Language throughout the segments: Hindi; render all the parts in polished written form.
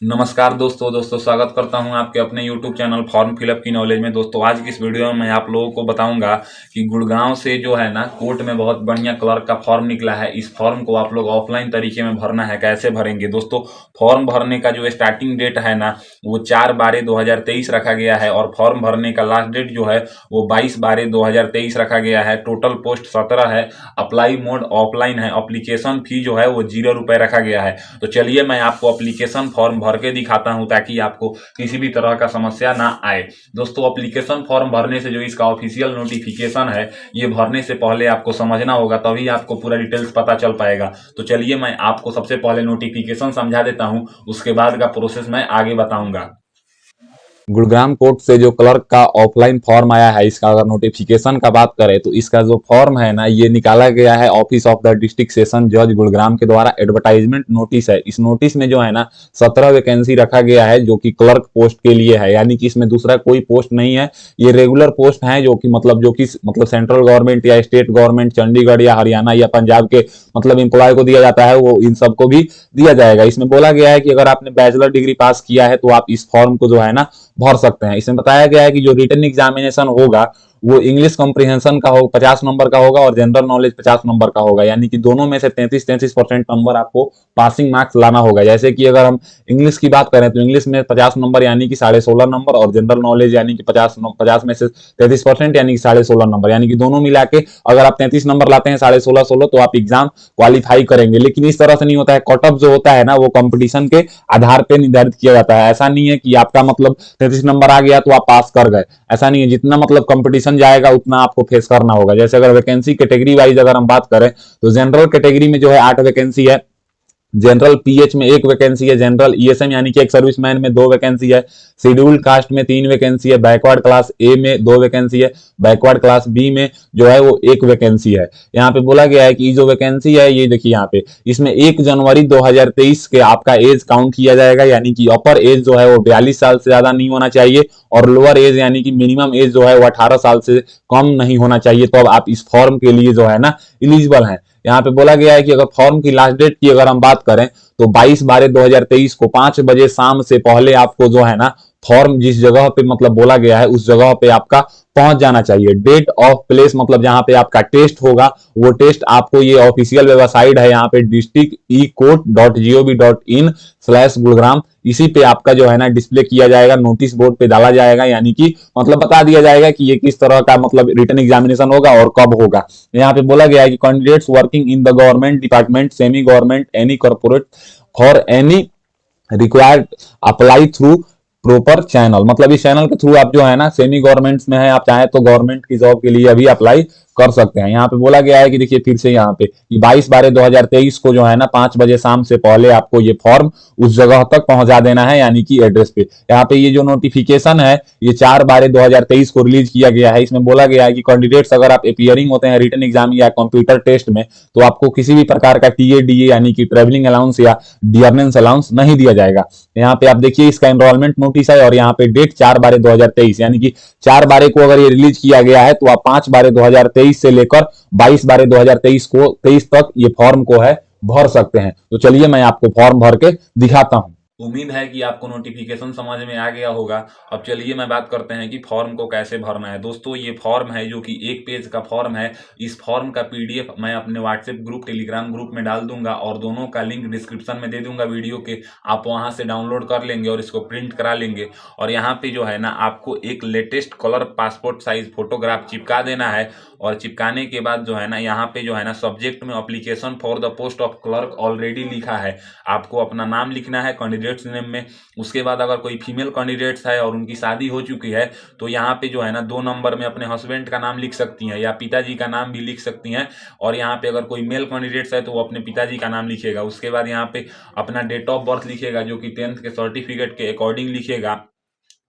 नमस्कार दोस्तों स्वागत करता हूं आपके अपने YouTube चैनल फॉर्म फिलअप की नॉलेज में। दोस्तों आज की इस वीडियो में मैं आप लोगों को बताऊंगा कि गुड़गांव से जो है ना कोर्ट में बहुत बढ़िया क्लर्क का फॉर्म निकला है। इस फॉर्म को आप लोग ऑफलाइन तरीके में भरना है। कैसे भरेंगे दोस्तों? फॉर्म भरने का जो स्टार्टिंग डेट है ना वो 4/12/2023 रखा गया है और फॉर्म भरने का लास्ट डेट जो है वो 22/12/2023 रखा गया है। टोटल पोस्ट 17 है। अप्लाई मोड ऑफलाइन है। अप्लीकेशन फी जो है वो 0 रुपए रखा गया है। तो चलिए मैं आपको अप्लीकेशन फॉर्म भर के दिखाता हूं ताकि आपको किसी भी तरह का समस्या ना आए। दोस्तों एप्लीकेशन फॉर्म भरने से जो इसका ऑफिशियल नोटिफिकेशन है ये भरने से पहले आपको समझना होगा, तभी आपको पूरा डिटेल्स पता चल पाएगा। तो चलिए मैं आपको सबसे पहले नोटिफिकेशन समझा देता हूं, उसके बाद का प्रोसेस मैं आगे बताऊंगा। गुड़ग्राम कोर्ट से जो क्लर्क का ऑफलाइन फॉर्म आया है, इसका अगर नोटिफिकेशन का बात करें तो इसका जो फॉर्म है ना ये निकाला गया है office of the district session जज गुड़ग्राम के द्वारा। एडवर्टाइजमेंट नोटिस है। इस नोटिस में जो है ना 17 वैकेंसी रखा गया है जो कि क्लर्क पोस्ट के लिए है, यानी कि इसमें दूसरा कोई पोस्ट नहीं है। ये रेगुलर पोस्ट है जो कि सेंट्रल गवर्नमेंट या स्टेट गवर्नमेंट, चंडीगढ़ या हरियाणा या पंजाब के एम्प्लॉय को दिया जाता है, वो इन सबको भी दिया जाएगा। इसमें बोला गया है कि अगर आपने बैचलर डिग्री पास किया है तो आप इस फॉर्म को जो है ना भर सकते हैं। इसमें बताया गया है कि जो रिटन एग्जामिनेशन होगा वो इंग्लिश कॉम्प्रिहेंशन का हो 50 नंबर का होगा और जनरल नॉलेज 50 नंबर का होगा, यानी कि दोनों में से 33-33% नंबर आपको पासिंग मार्क्स लाना होगा। जैसे कि अगर हम इंग्लिश की बात करें तो इंग्लिश में 50 नंबर यानी कि 16.5 नंबर, और जनरल नॉलेज यानी कि 50 में से 33% यानी कि 16.5 नंबर, यानी कि दोनों मिला के अगर आप 33 नंबर लाते हैं 16.5 तो आप एग्जाम क्वालिफाई करेंगे। लेकिन इस तरह से नहीं होता है। कट ऑफ जो होता है ना वो कंपटीशन के आधार पर निर्धारित किया जाता है। ऐसा नहीं है कि आपका 33 नंबर आ गया तो आप पास कर गए, ऐसा नहीं है। जितना कंपटीशन जाएगा उतना आपको फेस करना होगा। जैसे अगर वैकेंसी कैटेगरी वाइज अगर हम बात करें तो जनरल कैटेगरी में जो है 8 वैकेंसी है, जनरल पीएच में 1 वैकेंसी है, जनरल ईएसएम यानी कि एक सर्विसमैन में 2 वैकेंसी है, शेड्यूल्ड कास्ट में 3 वैकेंसी है, बैकवर्ड क्लास ए में 2 वैकेंसी है, बैकवर्ड क्लास बी में जो है वो 1 वैकेंसी है। यहाँ पे बोला गया है कि जो वैकेंसी है ये देखिए यहाँ पे इसमें 1 जनवरी 2023 के आपका एज काउंट किया जाएगा, यानी कि अपर एज जो है वो 42 साल से ज्यादा नहीं होना चाहिए और लोअर एज यानी कि मिनिमम एज जो है वो 18 साल से कम नहीं होना चाहिए। तो अब आप इस फॉर्म के लिए जो है ना इलिजिबल हैं। यहाँ पे बोला गया है कि अगर फॉर्म की लास्ट डेट की अगर हम बात करें तो 22/12/2023 को 5 बजे शाम से पहले आपको जो है ना फॉर्म जिस जगह पे बोला गया है उस जगह पे आपका पहुंच जाना चाहिए। डेट ऑफ प्लेस जहां पे आपका टेस्ट होगा वो टेस्ट आपको, ये ऑफिशियल वेबसाइट है यहाँ पे districtecourt.gov.in/गुड़ग्राम, इसी पे आपका जो है ना डिस्प्ले किया जाएगा, नोटिस बोर्ड पे डाला जाएगा, यानी कि बता दिया जाएगा कि ये किस तरह का रिटन एग्जामिनेशन होगा और कब होगा। यहाँ पे बोला गया है कि candidates working in the government department, semi government, any corporate for any required apply through proper channel, इस चैनल के थ्रू आप जो है ना सेमी गवर्नमेंट में है, आप चाहे तो गवर्नमेंट की जॉब के लिए अभी अप्लाई कर सकते हैं। यहाँ पे बोला गया है कि देखिए फिर से यहाँ पे 22/12/2023 को जो है ना 5 बजे शाम से पहले आपको ये फॉर्म उस जगह तक पहुंचा देना है, यानी कि एड्रेस पे। यहाँ पे ये जो नोटिफिकेशन है ये 4/12/2023 को रिलीज किया गया है। इसमें बोला गया है कि कैंडिडेट्स अगर आप अपियरिंग होते हैं रिटन एग्जाम या कंप्यूटर टेस्ट में तो आपको किसी भी प्रकार का टीए यानी कि ट्रेवलिंग अलाउंस या डियरनेंस अलाउंस नहीं दिया जाएगा। यहाँ पे आप देखिए इसका एनरोलमेंट नोटिस है और यहाँ पे डेट 4/12/2023, यानी कि 4/12 को अगर ये रिलीज किया गया है तो आप 5/12/2023 से लेकर 22/12/2023 को 23 तक ये फॉर्म को है भर सकते हैं। तो चलिए मैं आपको फॉर्म भर के दिखाता हूं। उम्मीद है कि आपको नोटिफिकेशन समझ में आ गया होगा। अब चलिए मैं बात करते हैं कि फॉर्म को कैसे भरना है। दोस्तों ये फॉर्म है जो कि 1 पेज का फॉर्म है। इस फॉर्म का पीडीएफ मैं अपने व्हाट्सएप ग्रुप, टेलीग्राम ग्रुप में डाल दूंगा और दोनों का लिंक डिस्क्रिप्शन में दे दूंगा वीडियो के। आप वहां से डाउनलोड कर लेंगे और इसको प्रिंट करा लेंगे। और यहाँ पे जो है ना आपको एक latest colour passport size photograph चिपका देना है और चिपकाने के बाद जो है ना यहाँ पे जो है ना सब्जेक्ट में application for the post of clerk already लिखा है। आपको अपना नाम लिखना है कैंडिडेट्स नेम में। उसके बाद अगर कोई फीमेल कैंडिडेट्स है और उनकी शादी हो चुकी है तो यहाँ पे जो है ना 2 नंबर में अपने हस्बैंड का नाम लिख सकती हैं या पिताजी का नाम भी लिख सकती हैं। और यहाँ पे अगर कोई मेल कैंडिडेट्स है तो वो अपने पिताजी का नाम लिखेगा। उसके बाद यहाँ पे अपना डेट ऑफ बर्थ लिखेगा जो कि 10th के सर्टिफिकेट के अकॉर्डिंग लिखेगा।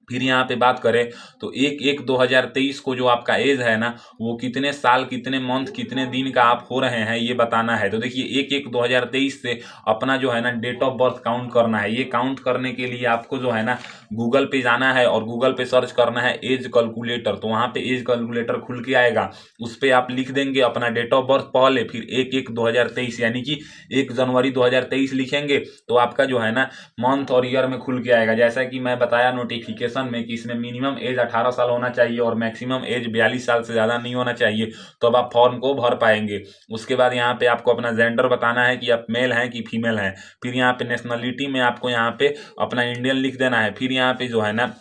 फिर यहाँ पे बात करें तो 1/1/2023 को जो आपका एज है ना, वो कितने साल, कितने मंथ, कितने दिन का आप हो रहे हैं ये बताना है। तो देखिए 1/1/2023 से अपना जो है ना डेट ऑफ बर्थ काउंट करना है। ये काउंट करने के लिए आपको जो है ना गूगल पे जाना है और गूगल पे सर्च करना है एज कैलकुलेटर। तो वहाँ पे एज कैलकुलेटर खुल के आएगा, उस पर आप लिख देंगे अपना डेट ऑफ बर्थ पहले, फिर 1/1/2023 यानी कि 1 जनवरी 2023 लिखेंगे तो आपका जो है ना मंथ और ईयर में खुल के आएगा। जैसा कि मैं बताया नोटिफिकेशन में कि इसमें मिनिमम एज 18 साल होना चाहिए और मैक्सिमम एज 42 साल से ज़्यादा नहीं होना चाहिए, तो अब आप फॉर्म को भर पाएंगे। उसके बाद यहाँ पे आपको अपना जेंडर बताना है कि आप मेल हैं कि फीमेल हैं। फिर यहाँ पे नेशनलिटी में आपको यहाँ पे अपना इंडियन लिख देना है। फिर यहाँ पे जो है ना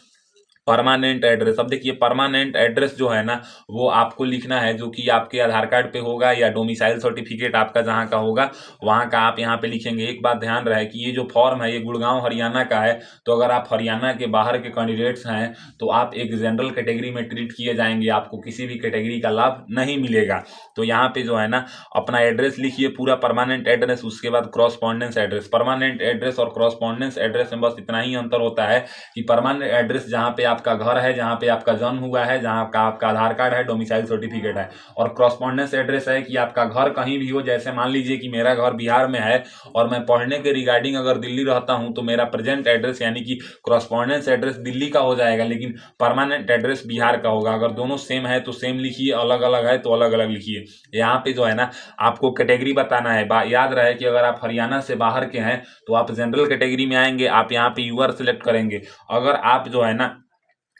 परमानेंट एड्रेस, अब देखिए परमानेंट एड्रेस जो है ना वो आपको लिखना है जो कि आपके आधार कार्ड पे होगा या डोमिसाइल सर्टिफिकेट आपका जहाँ का होगा वहाँ का आप यहाँ पे लिखेंगे। एक बात ध्यान रहे कि ये जो फॉर्म है ये गुड़गांव हरियाणा का है, तो अगर आप हरियाणा के बाहर के कैंडिडेट्स हैं तो आप एक जनरल कैटेगरी में ट्रीट किए जाएंगे, आपको किसी भी कैटेगरी का लाभ नहीं मिलेगा। तो यहाँ पे जो है ना अपना एड्रेस लिखिए पूरा परमानेंट एड्रेस, उसके बाद क्रॉसपॉन्डेंस एड्रेस। परमानेंट एड्रेस और क्रॉसपॉन्डेंस एड्रेस में बस इतना ही अंतर होता है कि परमानेंट एड्रेस जहाँ पे आपका घर है, जहाँ पे आपका जन्म हुआ है, जहाँ का आपका आधार कार्ड है, डोमिसाइल सर्टिफिकेट है, और क्रॉसपॉन्डेंस एड्रेस है कि आपका घर कहीं भी हो। जैसे मान लीजिए कि मेरा घर बिहार में है और मैं पढ़ने के रिगार्डिंग अगर दिल्ली रहता हूँ तो मेरा प्रेजेंट एड्रेस यानी कि क्रॉसपॉन्डेंस एड्रेस दिल्ली का हो जाएगा, लेकिन परमानेंट एड्रेस बिहार का होगा। अगर दोनों सेम है तो सेम लिखिए, अलग अलग है तो अलग अलग लिखिए। यहाँ पे जो है ना आपको कैटेगरी बताना है। याद रहे कि अगर आप हरियाणा से बाहर के हैं तो आप जनरल कैटेगरी में आएंगे, आप यहाँ पे यूआर सेलेक्ट करेंगे। अगर आप जो है ना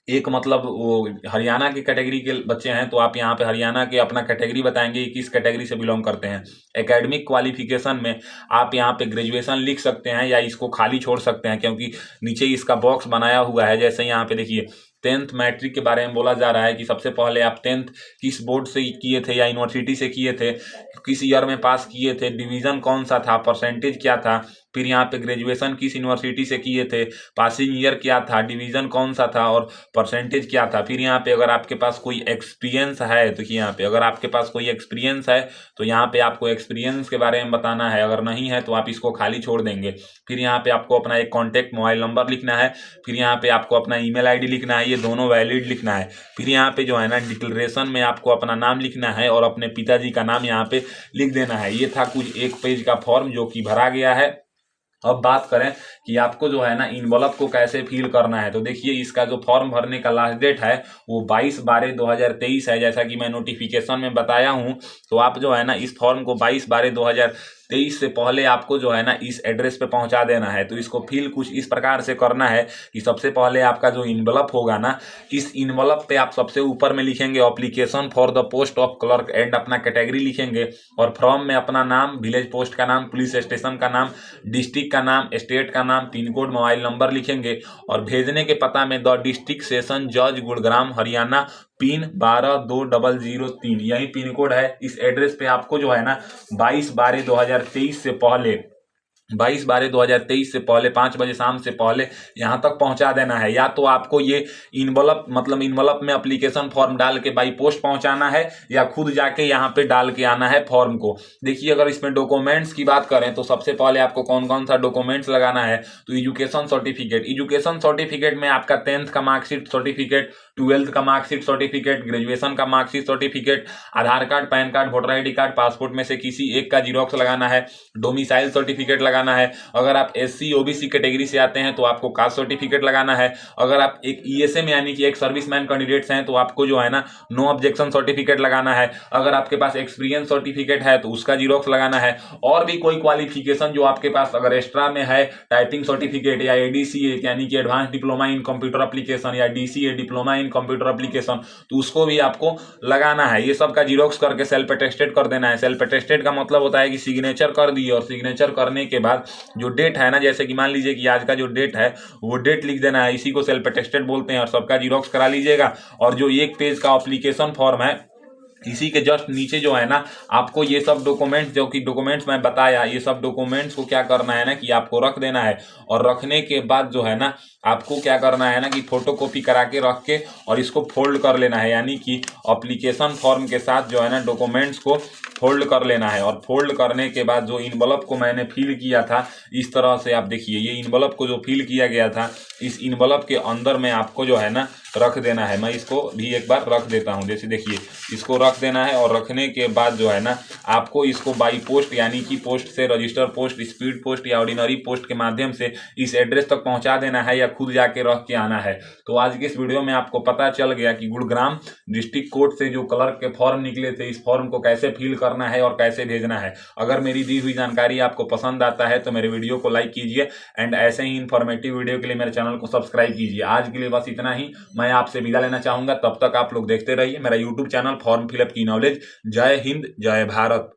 एक मतलब वो हरियाणा की कैटेगरी के बच्चे हैं तो आप यहाँ पे हरियाणा के अपना कैटेगरी बताएंगे किस कैटेगरी से बिलोंग करते हैं। एकेडमिक क्वालिफिकेशन में आप यहाँ पे ग्रेजुएशन लिख सकते हैं या इसको खाली छोड़ सकते हैं, क्योंकि नीचे इसका बॉक्स बनाया हुआ है। जैसे यहाँ पे देखिए 10th मैट्रिक के बारे में बोला जा रहा है कि सबसे पहले आप 10th किस बोर्ड से किए थे या यूनिवर्सिटी से किए थे, किस ईयर में पास किए थे, डिवीज़न कौन सा था, परसेंटेज क्या था। फिर यहाँ पे ग्रेजुएशन किस यूनिवर्सिटी से किए थे, पासिंग ईयर क्या था, डिवीज़न कौन सा था और परसेंटेज क्या था। फिर यहाँ पे अगर आपके पास कोई एक्सपीरियंस है तो यहाँ पे अगर आपके पास कोई एक्सपीरियंस है तो यहाँ पे आपको एक्सपीरियंस के बारे में बताना है, अगर नहीं है तो आप इसको खाली छोड़ देंगे। फिर यहाँ पे आपको अपना एक कॉन्टैक्ट मोबाइल नंबर लिखना है। फिर यहाँ पे आपको अपना ईमेल आईडी लिखना है, ये दोनों वैलिड लिखना है। फिर यहाँ पे जो है ना डिक्लेरेशन में आपको अपना नाम लिखना है और अपने पिताजी का नाम यहाँ पे लिख देना है। ये था कुछ एक पेज का फॉर्म जो कि भरा गया है। अब बात करें कि आपको जो है ना इनवॉल्व को कैसे फिल करना है, तो देखिए इसका जो फॉर्म भरने का लास्ट डेट है वो 22/12/2023 है। जैसा कि मैं नोटिफिकेशन में बताया हूँ, तो आप जो है ना इस फॉर्म को 22/12/2023 से पहले आपको जो है ना इस एड्रेस पे पहुंचा देना है। तो इसको फिल कुछ इस प्रकार से करना है कि सबसे पहले आपका जो इन्वलप होगा ना, इस इन्वलप पे आप सबसे ऊपर में लिखेंगे application for the post of clerk and अपना कैटेगरी लिखेंगे, और फ्रॉम में अपना नाम, विलेज पोस्ट का नाम, पुलिस स्टेशन का नाम, डिस्ट्रिक्ट का नाम, स्टेट का नाम, पिन कोड, मोबाइल नंबर लिखेंगे। और भेजने के पता में द डिस्ट्रिक्ट सेशन जज गुड़ग्राम हरियाणा पिन 122003 यही पिन कोड है। इस एड्रेस पे आपको जो है ना 22/12/2023 से पहले 22/12/2023 से पहले 5 बजे शाम से पहले यहाँ तक पहुँचा देना है। या तो आपको ये इन्वलप मतलब इन्वलप में एप्लीकेशन फॉर्म डाल के बाई पोस्ट पहुँचाना है या खुद जाके यहाँ पे डाल के आना है फॉर्म को। देखिए अगर इसमें डॉक्यूमेंट्स की बात करें तो सबसे पहले आपको कौन कौन सा डॉक्यूमेंट्स लगाना है, तो एजुकेशन सर्टिफिकेट में आपका 10th का मार्कशीट सर्टिफिकेट, 12th का मार्कशीट सर्टिफिकेट, ग्रेजुएशन का marksheet certificate, Aadhaar card, PAN card, voter ID card, passport में से किसी एक का जीरोक्स लगाना है, डोमिसाइल सर्टिफिकेट लगाना है। अगर आप SC OBC कैटेगरी से आते हैं तो आपको कास्ट सर्टिफिकेट लगाना है। अगर आप एक ESM यानी कि एक सर्विसमैन कैंडिडेट्स हैं तो आपको जो है ना नो ऑब्जेक्शन सर्टिफिकेट लगाना है। अगर आपके पास एक्सपीरियंस सर्टिफिकेट है तो उसका जीरोक्स लगाना है। और भी कोई क्वालिफिकेशन जो आपके पास अगर एक्स्ट्रा में है, टाइपिंग सर्टिफिकेट या ADCA यानी कि advance diploma in computer application या DCA diploma in computer application, तो उसको भी आपको लगाना है। ये सब का जीरोक्स करके सेल्फ अटेस्टेड कर देना है। सेल्फ अटेस्टेड का मतलब होता है कि सिग्नेचर कर दिए और सिग्नेचर करने के बाद जो डेट है ना, जैसे कि मान लीजिए कि आज का जो डेट है वो डेट लिख देना है, इसी को सेल्फ अटेस्टेड बोलते हैं, और सबका जीरोक्स करा लीजिएगा। और जो एक पेज का एप्लीकेशन फॉर्म है इसी के जस्ट नीचे जो है ना आपको ये सब डॉक्यूमेंट्स, जो कि डॉक्यूमेंट्स मैं बताया, ये सब डॉक्यूमेंट्स को क्या करना है ना कि आपको रख देना है। और रखने के बाद जो है ना आपको क्या करना है ना कि फोटो कॉपी करा के रख के और इसको फोल्ड कर लेना है, यानी कि एप्लीकेशन फॉर्म के साथ जो है ना डॉक्यूमेंट्स को फोल्ड कर लेना है। और फोल्ड करने के बाद जो इन्वलप को मैंने फिल किया था, इस तरह से आप देखिए ये इन्वलप को जो फिल किया गया था, इस इन्वलप के अंदर में आपको जो है ना रख देना है। मैं इसको भी एक बार रख देता हूं। जैसे देखिए इसको रख देना है और रखने के बाद जो है ना आपको इसको बाई पोस्ट, यानी कि पोस्ट से, रजिस्टर पोस्ट, स्पीड पोस्ट या ऑर्डिनरी पोस्ट के माध्यम से इस एड्रेस तक पहुंचा देना है या खुद जाके रख के आना है। तो आज के इस वीडियो में आपको पता चल गया कि गुड़ग्राम डिस्ट्रिक्ट कोर्ट से जो क्लर्क के फॉर्म निकले थे, इस फॉर्म को कैसे फिल करना है और कैसे भेजना है। अगर मेरी दी हुई जानकारी आपको पसंद आता है तो मेरे वीडियो को लाइक कीजिए एंड ऐसे ही इन्फॉर्मेटिव वीडियो के लिए मेरे चैनल को सब्सक्राइब कीजिए। आज के लिए बस इतना ही, मैं आपसे विदा लेना चाहूंगा। तब तक आप लोग देखते रहिए मेरा यूट्यूब चैनल फॉर्म फिलअप की नॉलेज। जय हिंद, जय भारत।